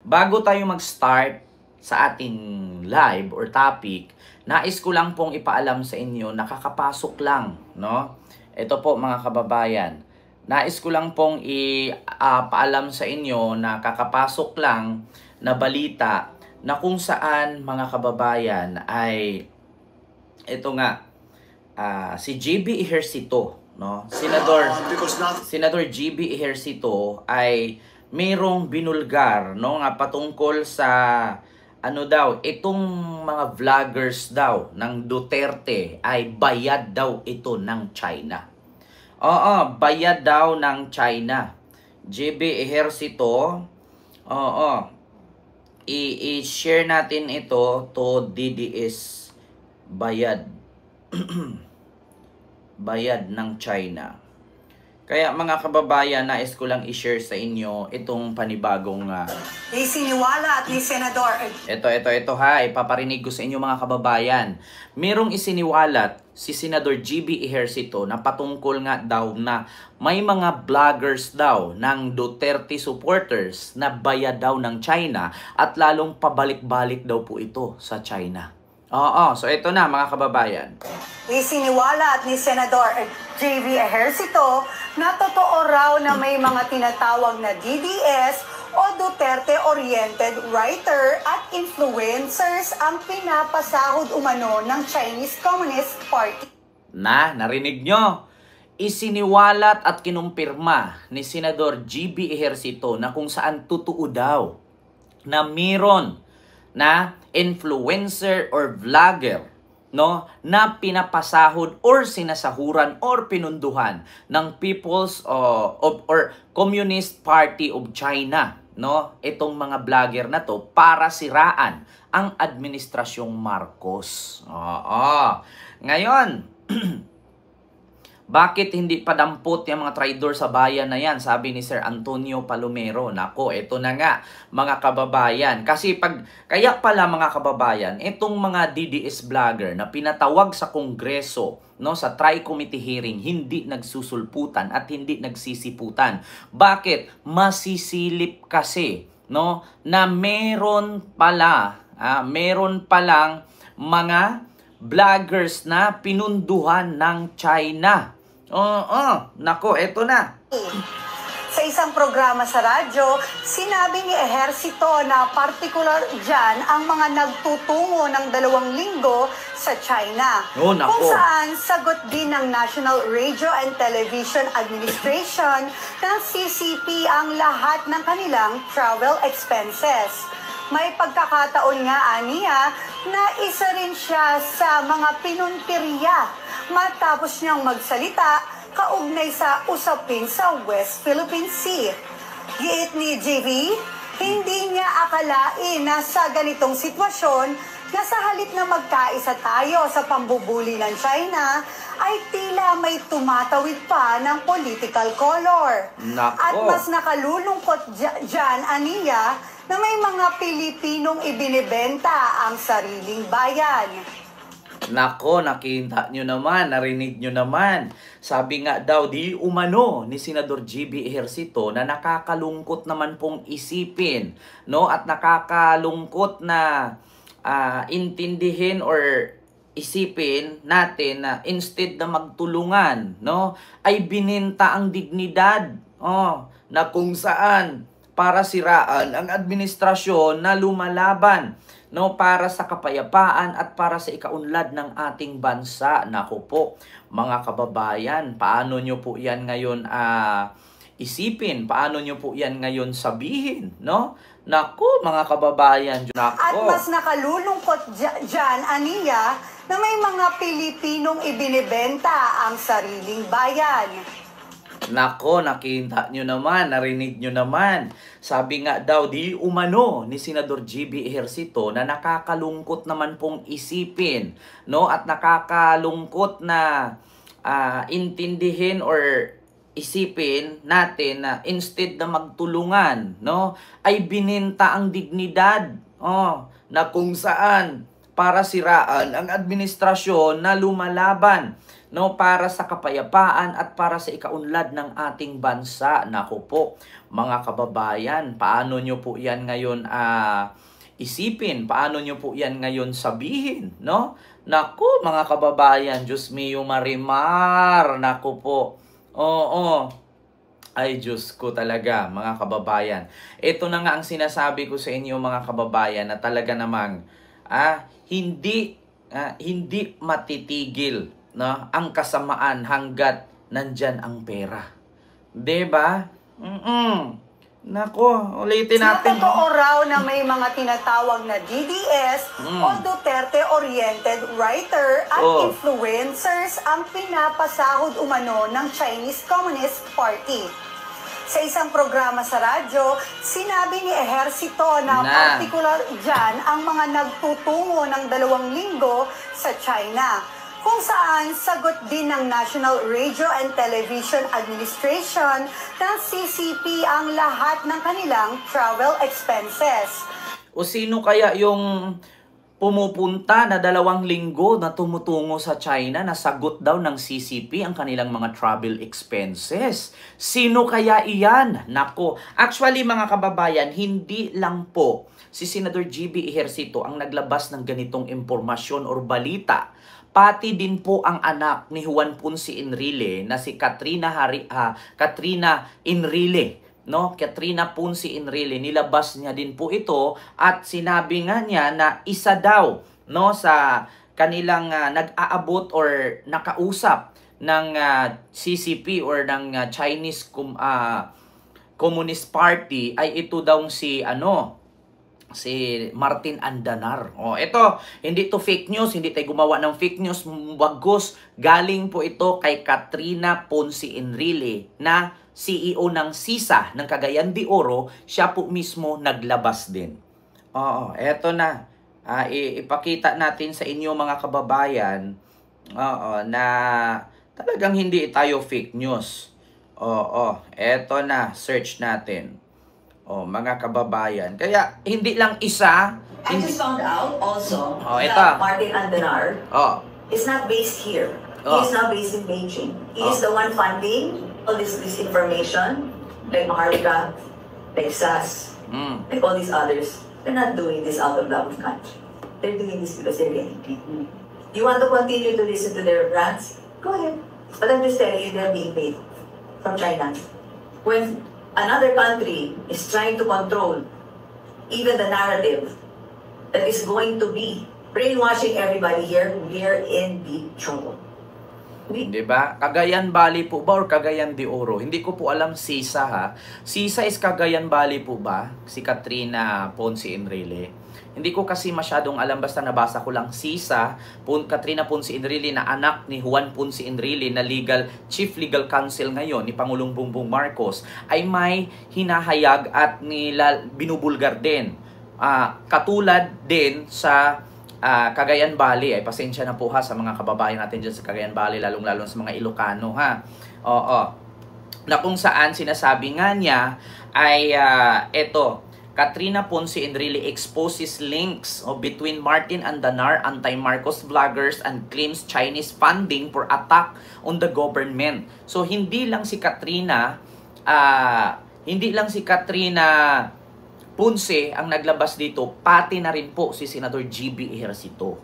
Bago tayo mag-start sa ating live or topic, nais ko lang pong ipaalam sa inyo, nakakapasok lang, no? Ito po mga kababayan, nais ko lang pong ipaalam sa inyo na kakapasok lang na balita na kung saan mga kababayan ay ito nga, si GB Ejercito, no? Senador GB Ejercito ay mayroong binulgar, no, nga patungkol sa ano daw, itong mga vloggers daw ng Duterte ay bayad daw ito ng China. Oo, bayad daw ng China. GB Ejercito, oo, i-share natin ito to DDS, bayad. Bayad ng China. Kaya mga kababayan, nais ko lang i-share sa inyo itong panibagong isiniwalat ni Senador. Ito ha, ipaparinig ko sa inyo mga kababayan. Merong isiniwalat si Senador GB Ejercito na patungkol nga daw na may mga vloggers daw ng Duterte supporters na bayad daw ng China at lalong pabalik-balik daw po ito sa China. Oo, so ito na mga kababayan. Isiniwalat ni Senador GB Ejercito na totoo raw na may mga tinatawag na DDS o Duterte-oriented writer at influencers ang pinapasahod umano ng Chinese Communist Party. Narinig nyo? Isiniwalat at kinumpirma ni Senador GB Ejercito na kung saan totoo daw na meron na influencer or vlogger, no, na pinapasahod or sinasahuran or pinunduhan ng People's or Communist Party of China, no, itong mga vlogger na to para siraan ang administrasyong Marcos. Oo. Ngayon, bakit hindi padampot yung mga traidor sa bayan na yan? Sabi ni Sir Antonio Palomero. Nako, ito na nga mga kababayan. Kasi kaya pala mga kababayan, itong mga DDS vlogger na pinatawag sa Kongreso, no, sa Tri-Committee hearing, hindi nagsusulputan at hindi nagsisiputan. Bakit? Masisilip kasi, no, na meron palang mga vloggers na pinunduhan ng China. Nako, eto na. Sa isang programa sa radyo, sinabi ni Ejercito na partikular dyan ang mga nagtutungo ng 2 linggo sa China. Kung saan sagot din ng National Radio and Television Administration ng CCP ang lahat ng kanilang travel expenses. May pagkakataon nga aniya na isa rin siya sa mga pinumpirya matapos niyang magsalita kaugnay sa usapin sa West Philippine Sea. Giit ni JV, hindi niya akalain na sa ganitong sitwasyon na sa halip na magkaisa tayo sa pambubuli ng China, ay tila may tumatawid pa ng political color. Nako. At mas nakalulungkot dyan, aniya, na may mga Pilipinong ibinibenta ang sariling bayan. Nako, nakita nyo naman, narinig nyo naman. Sabi nga daw, di umano ni Senador GB Ejercito na nakakalungkot naman pong isipin, no? At nakakalungkot na intindihin or isipin natin na instead na magtulungan, no, ay bininta ang dignidad, na kung saan para siraan ang administrasyon na lumalaban, no, para sa kapayapaan at para sa ikaunlad ng ating bansa. Naku po, mga kababayan, paano nyo po yan ngayon isipin? Paano nyo po yan ngayon sabihin, no? Naku, mga kababayan. Naku. At mas nakalulungkot dyan, aniya, na may mga Pilipinong ibinibenta ang sariling bayan. Nako, nakita nyo naman, narinig nyo naman. Sabi nga daw, di umano ni Senador GB Ejercito na nakakalungkot naman pong isipin, no? At nakakalungkot na intindihin or isipin natin na instead na magtulungan, no, ay bininta ang dignidad, na kung saan para siraan ang administrasyon na lumalaban no, para sa kapayapaan at para sa ikaunlad ng ating bansa. Naku po, mga kababayan, paano nyo po yan ngayon isipin? Paano nyo po yan ngayon sabihin, no? Naku, mga kababayan, Diyos mio Marimar, naku po. Oo. Ay, Diyos ko talaga, mga kababayan. Ito na nga ang sinasabi ko sa inyo, mga kababayan, na talaga namang hindi matitigil, no, ang kasamaan hanggat nandyan ang pera. 'Di ba? Nako, ulitin natin. Totoo raw na may mga tinatawag na DDS o Duterte-oriented writer at influencers ang pinapasahod umano ng Chinese Communist Party. Sa isang programa sa radyo, sinabi ni Ejercito na partikular dyan ang mga nagtutungo ng 2 linggo sa China, kung saan sagot din ng National Radio and Television Administration ng CCP ang lahat ng kanilang travel expenses. O sino kaya yung pumupunta na 2 linggo na tumutungo sa China na sagot daw ng CCP ang kanilang mga travel expenses? Sino kaya iyan? Nako, actually mga kababayan, hindi lang po si Senador GB Ejercito ang naglabas ng ganitong impormasyon or balita. Pati din po ang anak ni Juan Ponce Enrile na si Katrina Enrile. No, Katrina Ponce Enrile, nilabas niya din po ito at sinabi nga niya na isa daw, no, sa kanilang nag-aabot or nakausap ng CCP or ng Chinese Communist Party ay ito daw si Martin Andanar. Ito, hindi to fake news, hindi tayo gumawa ng fake news, bagos. Galing po ito kay Katrina Ponce Enrile na CEO ng SISA ng Cagayan de Oro, siya po mismo naglabas din. Eto na. Ipakita natin sa inyo mga kababayan na talagang hindi tayo fake news. Eto na, search natin. Mga kababayan. Kaya hindi lang isa. I just found out also that Martin Andanar is not based here. He is not based in Beijing. He is the one funding all this disinformation, like Maharlika, like SAS, like all these others. They're not doing this out of love of country. They're doing this because they're getting paid. You want to continue to listen to their rants? Go ahead. But I'm just telling you, they're being paid from China. When another country is trying to control even the narrative that is going to be brainwashing everybody here, we're in deep trouble. Diba? Cagayan Valley po ba or Cagayan de Oro? Hindi ko po alam SISA ha. SISA is Cagayan Valley po ba? Si Katrina Ponce Enrile. Hindi ko kasi masyadong alam, basta nabasa ko lang SISA, Katrina Ponce Enrile na anak ni Juan Ponce Enrile na Chief Legal Counsel ngayon ni Pangulong Bongbong Marcos ay may hinahayag at binubulgar din. Katulad din sa Cagayan Valley, ay pasensya na po ha sa mga kababayan natin dyan sa Cagayan Valley, lalong-lalo sa mga Ilocano ha. Na kung saan sinasabi nga niya ay Katrina Ponce Enrile exposes links between Martin Andanar, anti-Marcos vloggers and claims Chinese funding for attack on the government. So hindi lang si Katrina Ponce ang naglabas dito, pati na rin po si Senator GB Ejercito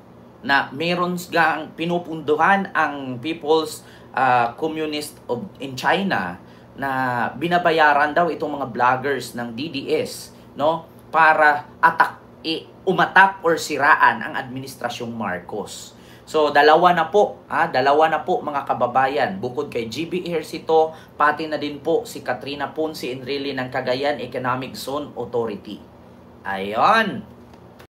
na meron gang pinupunduhan ang People's Communist in China na binabayaran daw itong mga vloggers ng DDS, no, para umatak or siraan ang administrasyong Marcos. So, dalawa na po mga kababayan. Bukod kay GB Ejercito, pati na din po si Katrina Ponce Enrile ng Cagayan Economic Zone Authority. Ayon.